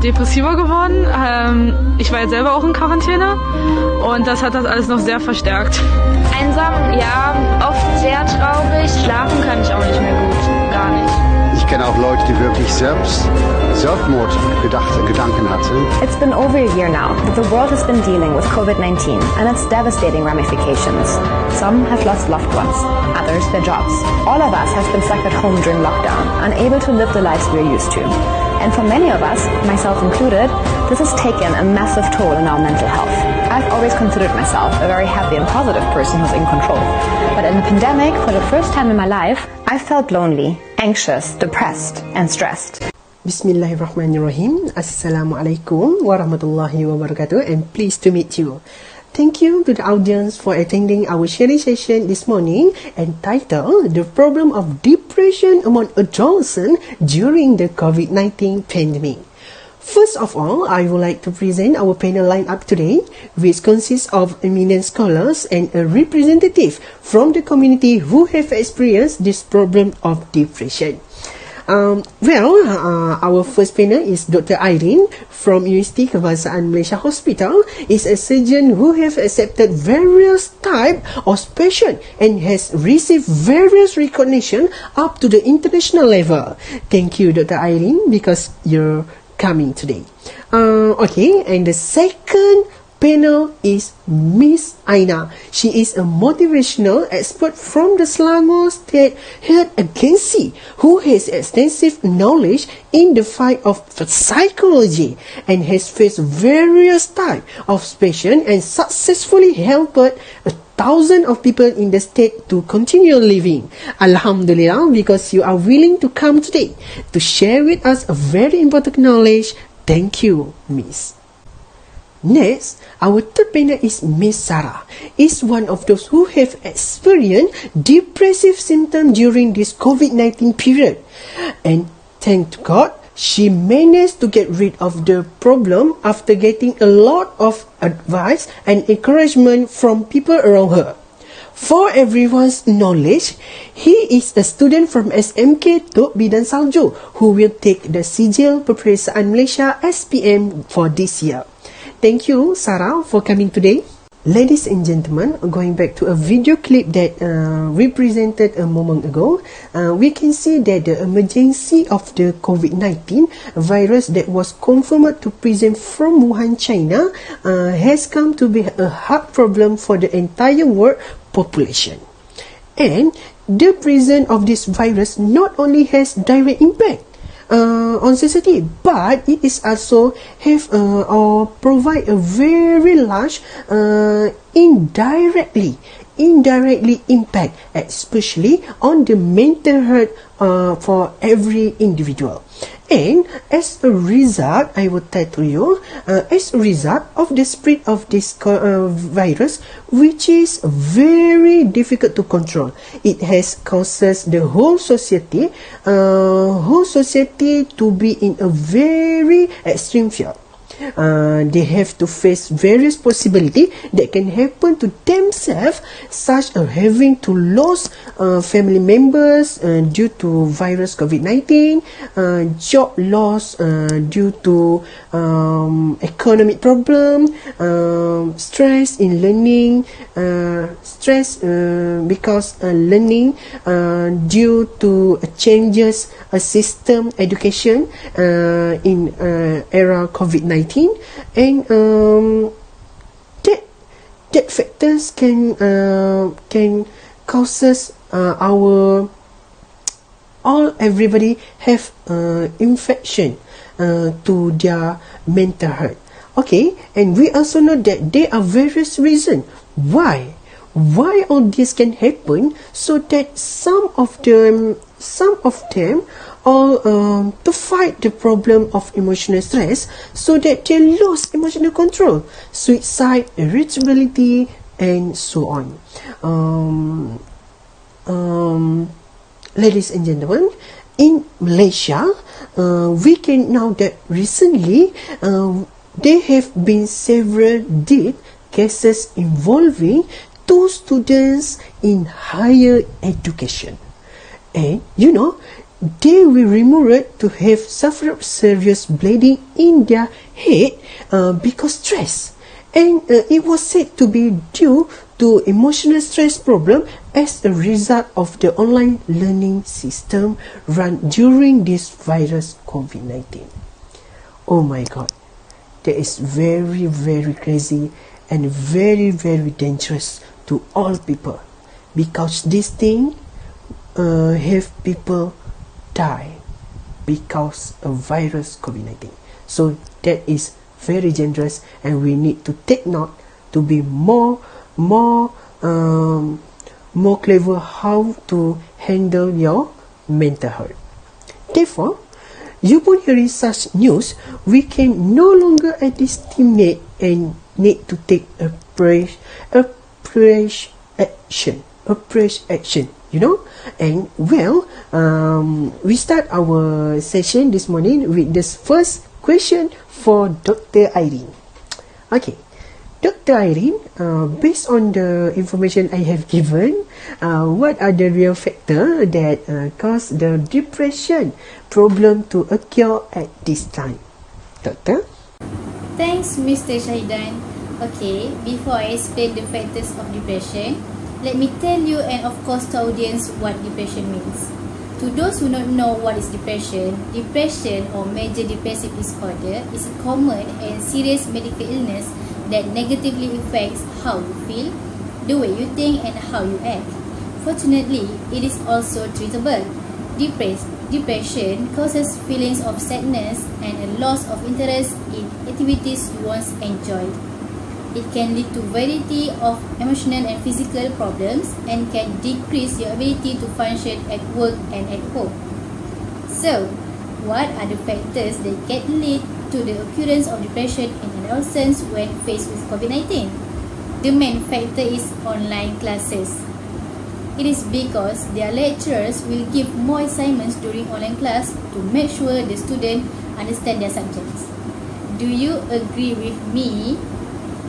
depressiver geworden. Ich war jetzt selber auch in Quarantäne und das hat das alles noch sehr verstärkt. Einsam, ja, oft sehr traurig. Schlafen kann ich auch nicht mehr gut, gar nicht. Ich kenne auch Leute, die wirklich Selbstmordgedanken hatten. It's been over a year now that the world has been dealing with COVID-19 and its devastating ramifications. Some have lost loved ones, others their jobs. All of us have been stuck at home during lockdown, unable to live the lives we're used to. And for many of us, myself included, this has taken a massive toll on our mental health. I've always considered myself a very happy and positive person who's in control. But in the pandemic, for the first time in my life, I felt lonely, anxious, depressed, and stressed. Bismillahirrahmanirrahim. Assalamualaikum warahmatullahi wabarakatuh, and pleased to meet you. Thank you to the audience for attending our sharing session this morning entitled The Problem of Depression Among Adolescents During the COVID-19 Pandemic. First of all, I would like to present our panel lineup today, which consists of eminent scholars and a representative from the community who have experienced this problem of depression. Our first panel is Dr. Irene from University Kebangsaan Malaysia Hospital, is a surgeon who have accepted various type of patients and has received various recognition up to the international level. Thank you, Dr. Irene, because you're coming today. And the second panel is Miss Aina. She is a motivational expert from the Selangor State Health Agency who has extensive knowledge in the field of psychology and has faced various types of patients and successfully helped 1,000 of people in the state to continue living. Alhamdulillah, because you are willing to come today to share with us a very important knowledge. Thank you, Miss. Next, our third panel is Miss Sarah, is one of those who have experienced depressive symptoms during this COVID-19 period. And thank God, she managed to get rid of the problem after getting a lot of advice and encouragement from people around her. For everyone's knowledge, he is a student from SMK Tok Bidan Salju who will take the Sijil Peperiksaan Malaysia SPM for this year. Thank you, Sarah, for coming today. Ladies and gentlemen, going back to a video clip that we presented a moment ago, we can see that the emergency of the COVID-19 virus that was confirmed to present from Wuhan, China, has come to be a hard problem for the entire world population. And the presence of this virus not only has direct impact on society, but it is also have or provide a very large indirectly impact, especially on the mental health for every individual. And as a result, I will tell to you, as a result of the spread of this virus, which is very difficult to control, it has causes the whole society to be in a very extreme fear. They have to face various possibilities that can happen to themselves, such as having to lose family members due to virus COVID-19, job loss due to economic problem, stress in learning, stress because learning due to changes system education in era COVID-19. And that factors can causes everybody have infection to their mental health. Okay, and we also know that there are various reasons why all this can happen, so that some of them all to fight the problem of emotional stress, so that they lose emotional control, suicide, irritability, and so on. Ladies and gentlemen, in Malaysia, we can know that recently there have been several death cases involving 2 students in higher education. And you know, they were rumored to have suffered serious bleeding in their head because stress. And it was said to be due to emotional stress problem as a result of the online learning system run during this virus COVID-19. Oh my God, that is very, very crazy and very, very dangerous to all people, because this thing have people die because of virus COVID-19. So that is very dangerous, and we need to take note to be more clever how to handle your mental health. Therefore, upon hearing such news, we can no longer estimate and need to take approach action. And we start our session this morning with this first question for Dr. Irene. Okay, Dr. Irene, based on the information I have given, what are the real factors that cause the depression problem to occur at this time? Doctor? Thanks, Mr. Shahidan. Okay, before I explain the factors of depression, let me tell you and of course to audience what depression means. To those who don't know what is depression or major depressive disorder is a common and serious medical illness that negatively affects how you feel, the way you think and how you act. Fortunately, it is also treatable. Depression causes feelings of sadness and a loss of interest in activities you once enjoyed. It can lead to variety of emotional and physical problems and can decrease your ability to function at work and at home. So, what are the factors that can lead to the occurrence of depression in adolescents when faced with COVID-19? The main factor is online classes. It is because their lecturers will give more assignments during online class to make sure the student understand their subjects. Do you agree with me?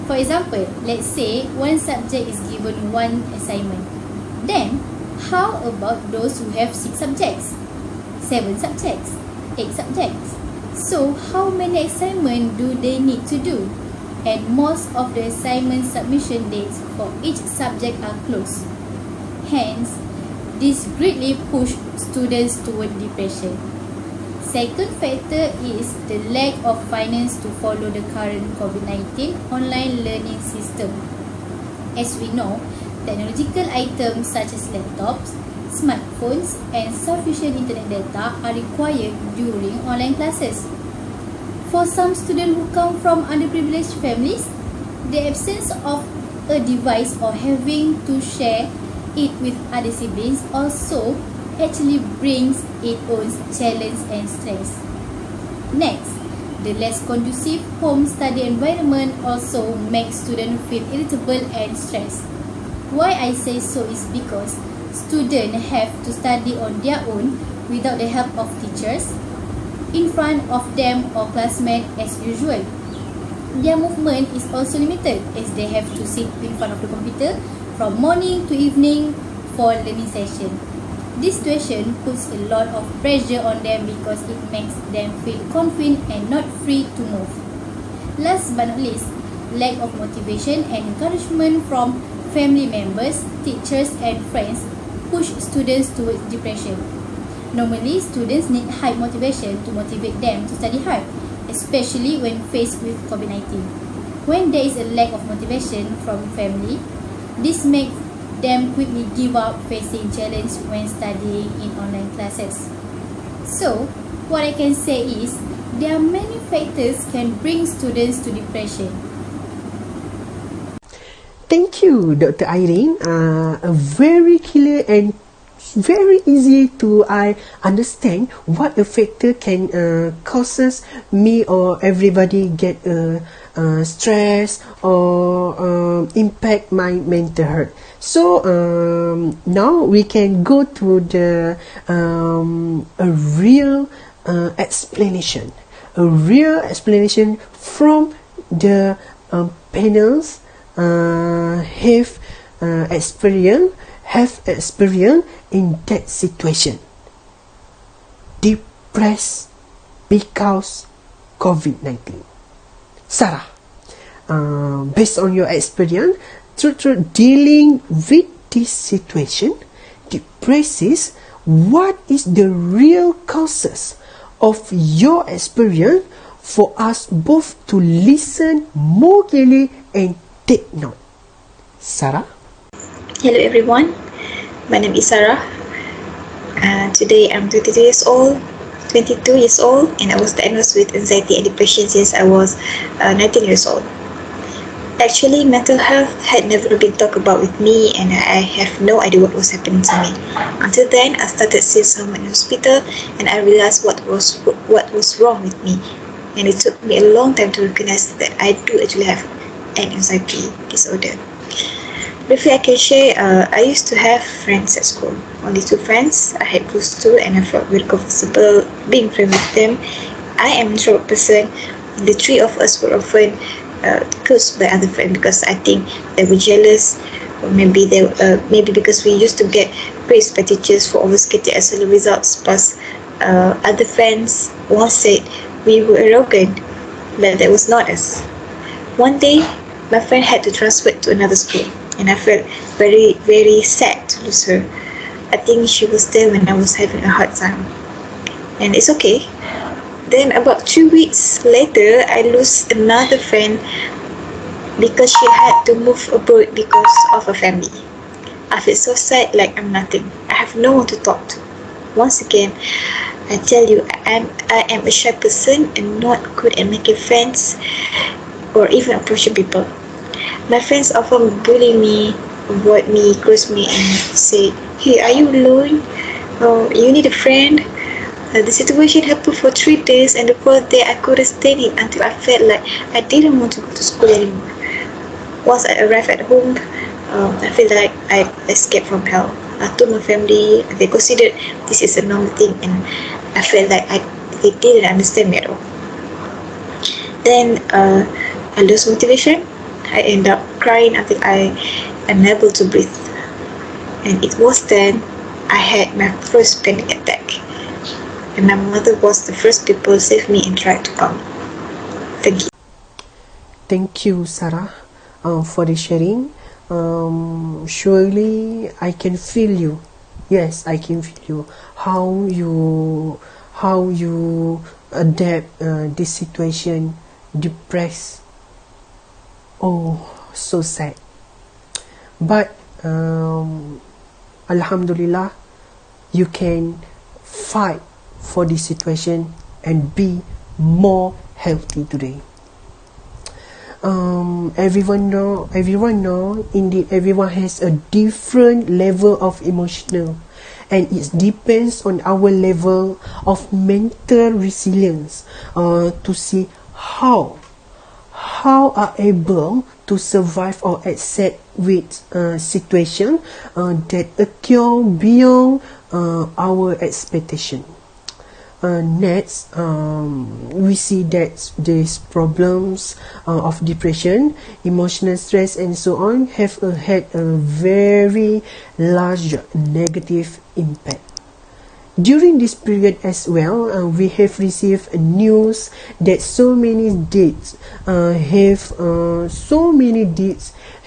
For example, let's say one subject is given one assignment. Then, how about those who have 6 subjects, 7 subjects, 8 subjects? So, how many assignments do they need to do? And most of the assignment submission dates for each subject are close. Hence, this greatly pushes students toward depression. Second factor is the lack of finance to follow the current COVID-19 online learning system. As we know, technological items such as laptops, smartphones and sufficient internet data are required during online classes. For some students who come from underprivileged families, the absence of a device or having to share it with other siblings also actually brings its own challenge and stress. Next, the less conducive home study environment also makes students feel irritable and stressed. Why I say so is because students have to study on their own without the help of teachers in front of them or classmates as usual. Their movement is also limited as they have to sit in front of the computer from morning to evening for learning session. This situation puts a lot of pressure on them because it makes them feel confined and not free to move. Last but not least, lack of motivation and encouragement from family members, teachers and friends push students towards depression. Normally, students need high motivation to motivate them to study hard, especially when faced with COVID-19. When there is a lack of motivation from family, this makes them quickly give up facing challenge when studying in online classes. So, what I can say is, there are many factors can bring students to depression. Thank you, Dr. Irene. A very clear and very easy to understand what a factor can causes me or everybody get stress or impact my mental health. So now we can go to the a real explanation from the panels have experience in that situation. depressed because COVID-19. Sarah, based on your experience, through dealing with this situation, depresses, what is the real causes of your experience for us both to listen more clearly and take note? Sarah? Hello everyone, my name is Sarah. Today I'm 22 years old, and I was diagnosed with anxiety and depression since I was 19 years old. Actually, mental health had never been talked about with me, and I have no idea what was happening to me. Until then, I started seeing someone in hospital, and I realized what was wrong with me. And it took me a long time to recognize that I do actually have an anxiety disorder. Briefly, I can share, I used to have friends at school. Only 2 friends I had close to, and I felt very comfortable being friends with them. I am an introvert person. The 3 of us were often close by other friends because I think they were jealous, or maybe because we used to get praised by teachers for always getting excellent results. Plus, other friends once said we were arrogant, but that was not us. One day, my friend had to transfer to another school, and I felt very, very sad to lose her. I think she was there when I was having a hard time, and it's okay. Then about 2 weeks later, I lost another friend because she had to move abroad because of her family. I feel so sad, like I'm nothing. I have no one to talk to. Once again, I tell you, I am a shy person and not good at making friends or even approaching people. My friends often bully me, avoid me, close me, and say, "Hey, are you alone? Or you need a friend?" The situation happened for 3 days, and the 4th day I couldn't stand it until I felt like I didn't want to go to school anymore. Once I arrived at home, I feel like I escaped from hell. I told my family, they considered this is a normal thing, and I felt like they didn't understand me at all. Then I lost motivation. I ended up crying until I am unable to breathe. And it was then I had my first panic attack. And my mother was the first people to save me and try to calm me. Thank you. Thank you, Sarah, for the sharing. Surely I can feel you. Yes, I can feel you. How you adapt this situation, depressed. Oh, so sad. But Alhamdulillah, you can fight for this situation and be more healthy today. Everyone know, indeed everyone has a different level of emotional, and it depends on our level of mental resilience to see how are able to survive or accept with situation that occur beyond our expectation. Next, we see that these problems of depression, emotional stress, and so on have had a very large negative impact. During this period as well, we have received news that so many deaths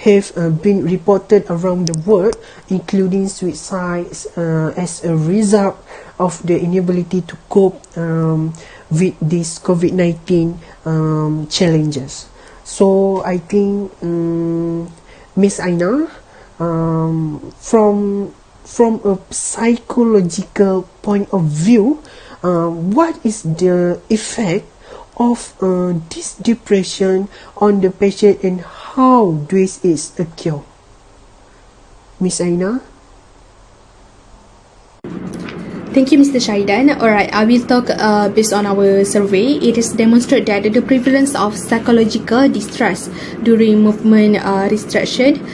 have been reported around the world, including suicides as a result of the inability to cope with these COVID-19 challenges. So I think Miss Aina, from a psychological point of view, what is the effect of this depression on the patient and how this is occur? Miss Aina? Thank you, Mr. Shaidan. Alright, I will talk based on our survey. It is demonstrated that the prevalence of psychological distress during movement restriction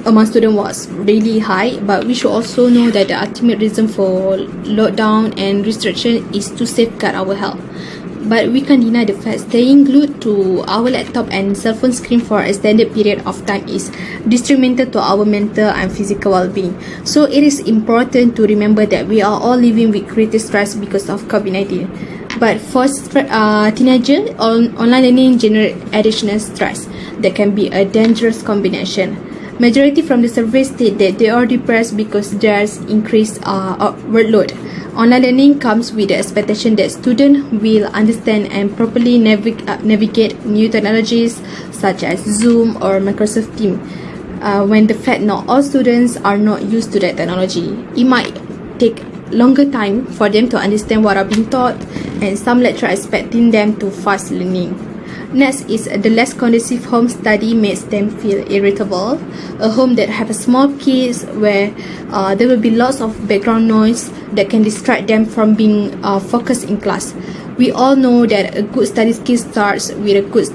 among students was really high, but we should also know that the ultimate reason for lockdown and restriction is to safeguard our health. But we can't deny the fact staying glued to our laptop and cell phone screen for an extended period of time is detrimental to our mental and physical well-being. So it is important to remember that we are all living with greater stress because of COVID-19. But for teenagers, online learning generates additional stress that can be a dangerous combination. Majority from the survey state that they are depressed because there's increased workload. Online learning comes with the expectation that students will understand and properly navigate new technologies such as Zoom or Microsoft Teams. When the fact not all students are not used to that technology, it might take longer time for them to understand what are being taught, and some lecturers expecting them to fast learning. Next is the less conducive home study makes them feel irritable. A home that have a small kids where there will be lots of background noise that can distract them from being focused in class. We all know that a good study skill starts with a good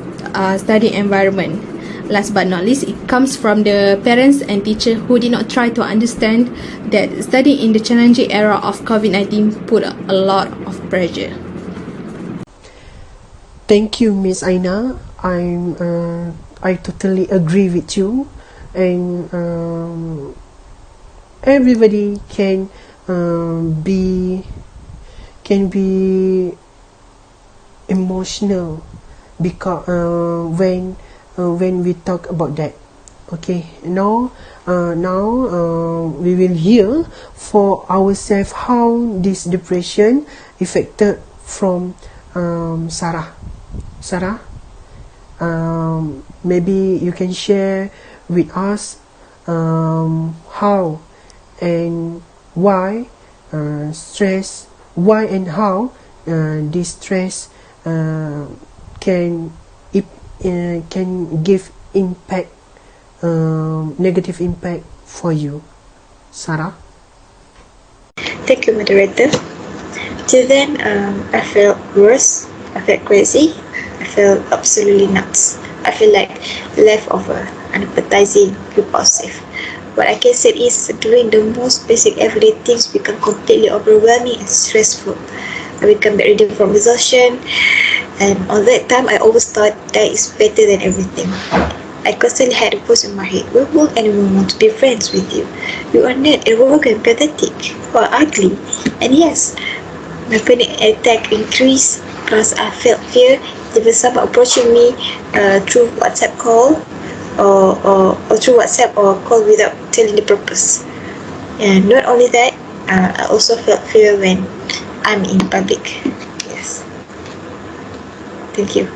study environment. Last but not least, it comes from the parents and teachers who did not try to understand that studying in the challenging era of COVID-19 put a lot of pressure. Thank you, Miss Aina. I totally agree with you, and everybody can be emotional because when we talk about that. Okay, now we will hear for ourselves how this depression affected from Sarah. Sarah, maybe you can share with us how and why stress, why and how this stress can give impact, negative impact for you. Sarah? Thank you, moderator. Till then, I felt worse. I felt crazy. I felt absolutely nuts. I feel like leftover, unappetizing, repulsive. What I can say is doing the most basic everyday things become completely overwhelming and stressful. I become bedridden from exhaustion, and all that time I always thought that is better than everything. I constantly had a voice in my head: why would anyone want to be friends with you? You are not arrogant, pathetic, or ugly. And yes, my panic attack increased because I felt fear. Even someone approaching me through WhatsApp call or through WhatsApp or call without telling the purpose. And not only that, I also felt fear when I'm in public. Yes. Thank you.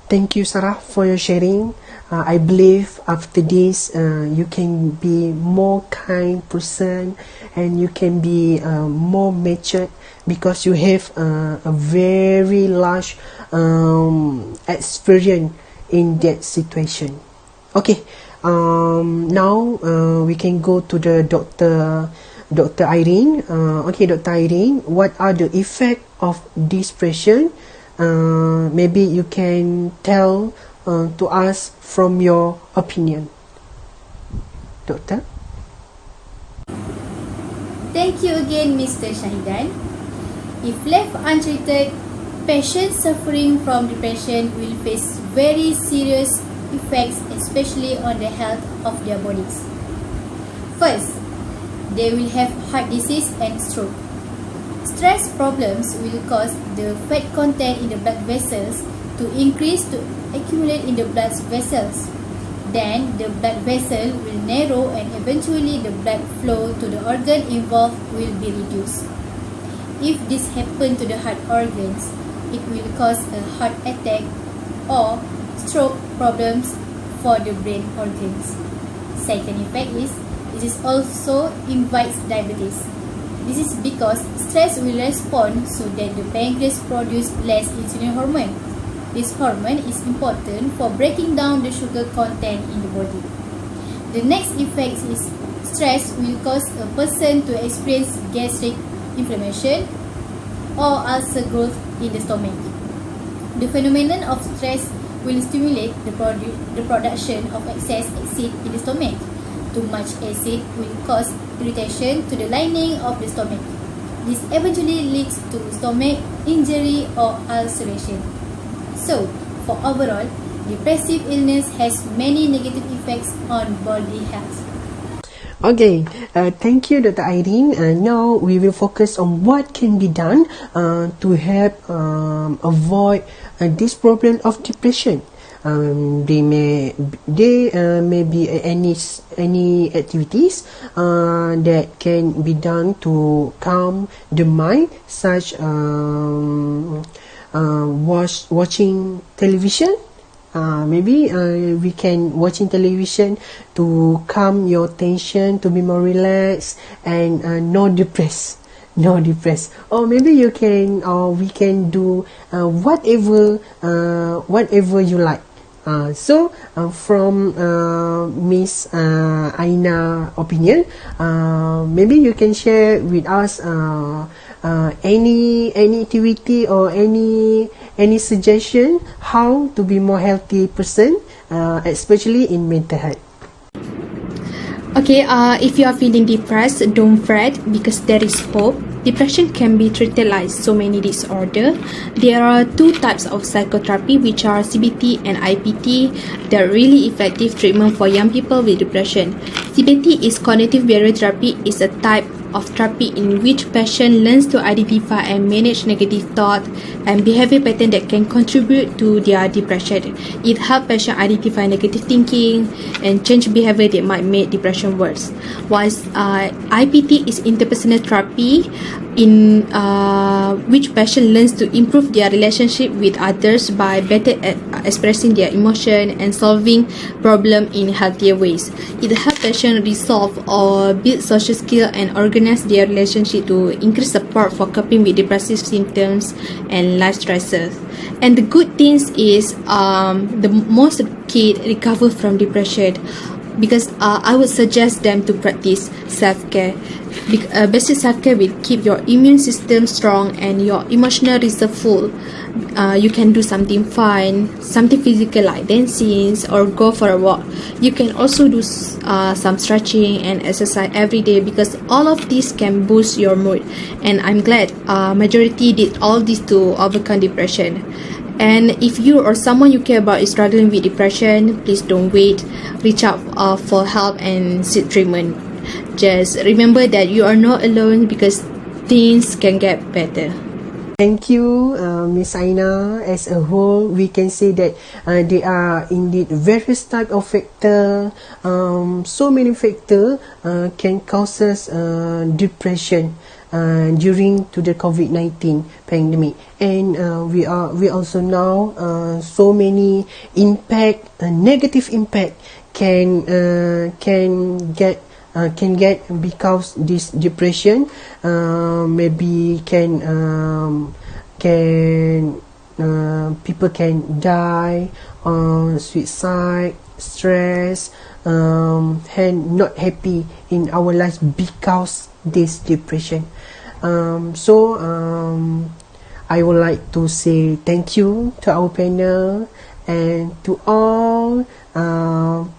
Thank you, Sarah, for your sharing. I believe after this, you can be more kind person and you can be more matured because you have a very large experience in that situation. Okay, now we can go to the Dr. Irene. Okay, Dr. Irene, what are the effects of depression? Maybe you can tell to us from your opinion. Doctor? Thank you again, Mr. Shahidan. If left untreated, patients suffering from depression will face very serious effects, especially on the health of their bodies. First, they will have heart disease and stroke. Stress problems will cause the fat content in the blood vessels to increase to accumulate in the blood vessels. Then the blood vessel will narrow and eventually the blood flow to the organ involved will be reduced. If this happens to the heart organs, it will cause a heart attack or stroke problems for the brain organs. Second effect is, this also invites diabetes. This is because stress will respond so that the pancreas produces less insulin hormone. This hormone is important for breaking down the sugar content in the body. The next effect is stress will cause a person to experience gastric inflammation or ulcer growth in the stomach. The phenomenon of stress will stimulate the production of excess acid in the stomach. Too much acid will cause irritation to the lining of the stomach. This eventually leads to stomach injury or ulceration. So, for overall, depressive illness has many negative effects on body health. Okay, thank you, Dr. Irene. Now we will focus on what can be done to help avoid this problem of depression. They may be any activities that can be done to calm the mind, such watching television. Maybe we can watching television to calm your tension, to be more relaxed and no depressed. Or maybe you can, or we can do whatever you like. From Miss Aina opinion, maybe you can share with us any activity or any suggestion how to be more healthy person, especially in mental health. Okay, if you are feeling depressed, don't fret because there is hope. Depression can be treated like so many disorders. There are two types of psychotherapy, which are CBT and IPT. They are really effective treatment for young people with depression. CBT is cognitive behavioral therapy. Is a type of therapy in which patient learns to identify and manage negative thought and behavior pattern that can contribute to their depression. It helps patient identify negative thinking and change behavior that might make depression worse. Whilst IPT is interpersonal therapy in which patient learns to improve their relationship with others by better expressing their emotion and solving problem in healthier ways. It helps patient resolve or build social skill and organize their relationship to increase support for coping with depressive symptoms and life stresses. And the good things is the most kids recover from depression because I would suggest them to practice self-care. Basic self-care will keep your immune system strong and your emotional reserve full. You can do something fun, something physical like dancing or go for a walk. You can also do some stretching and exercise every day because all of this can boost your mood. And I'm glad majority did all this to overcome depression. And if you or someone you care about is struggling with depression, please don't wait. Reach out for help and seek treatment. Just remember that you are not alone because things can get better. Thank you, Miss Aina. As a whole, we can say that there are indeed various type of factor. So many factor can cause us depression during to the COVID-19 pandemic, and we also know so many negative impact can get because this depression maybe can people can die, suicide, stress, and not happy in our lives because this depression. I would like to say thank you to our panel and to all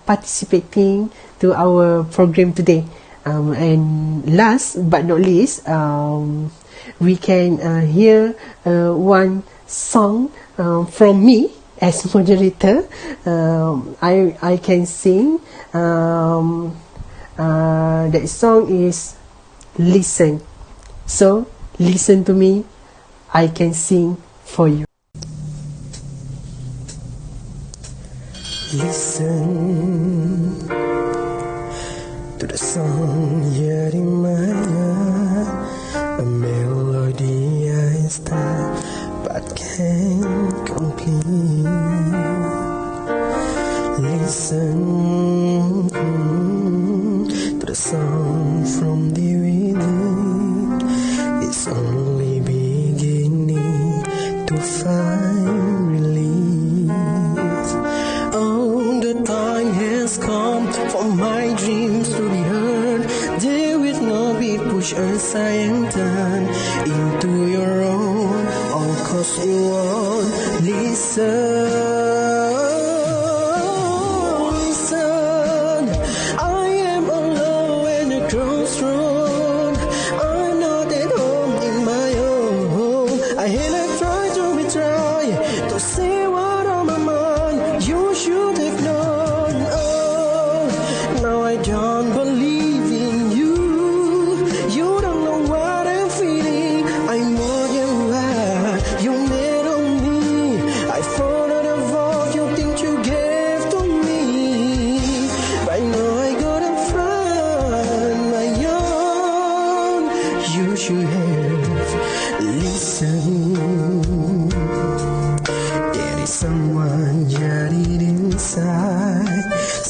participating to our program today. And last but not least, we can hear one song from me as moderator. I can sing. That song is Listen. So listen to me. I can sing for you. Listen to the song here in my heart, a melody I start but can't complete. Listen to the song from the within. It's only beginning to find release. Oh, the time has come for my dreams to be heard. They will not be pushed aside and turned into your own. All 'cause you won't listen. Listen, I am alone in a crossroad. I'm not at home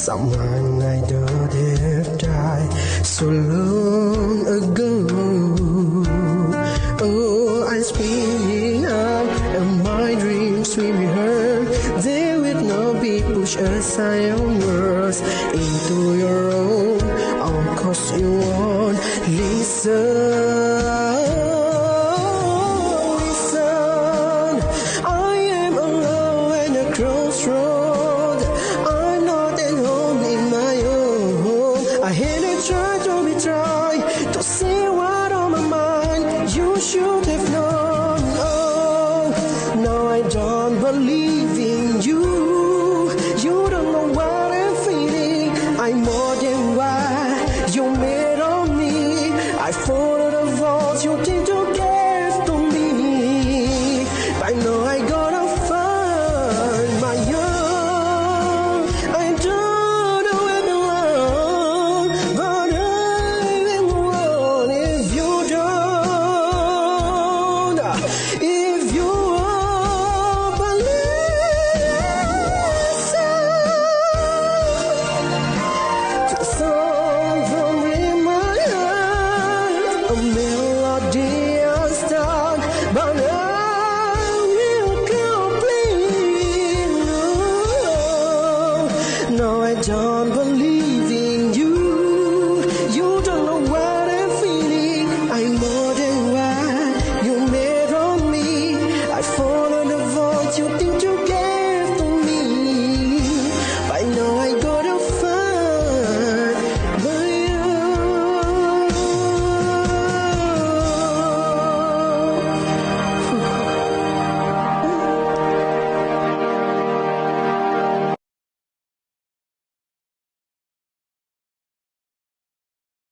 someone I don't have died so long ago. Oh, I'm spinning up and my dreams will be heard. They will not be pushed aside onwards into your own. Of course you won't listen.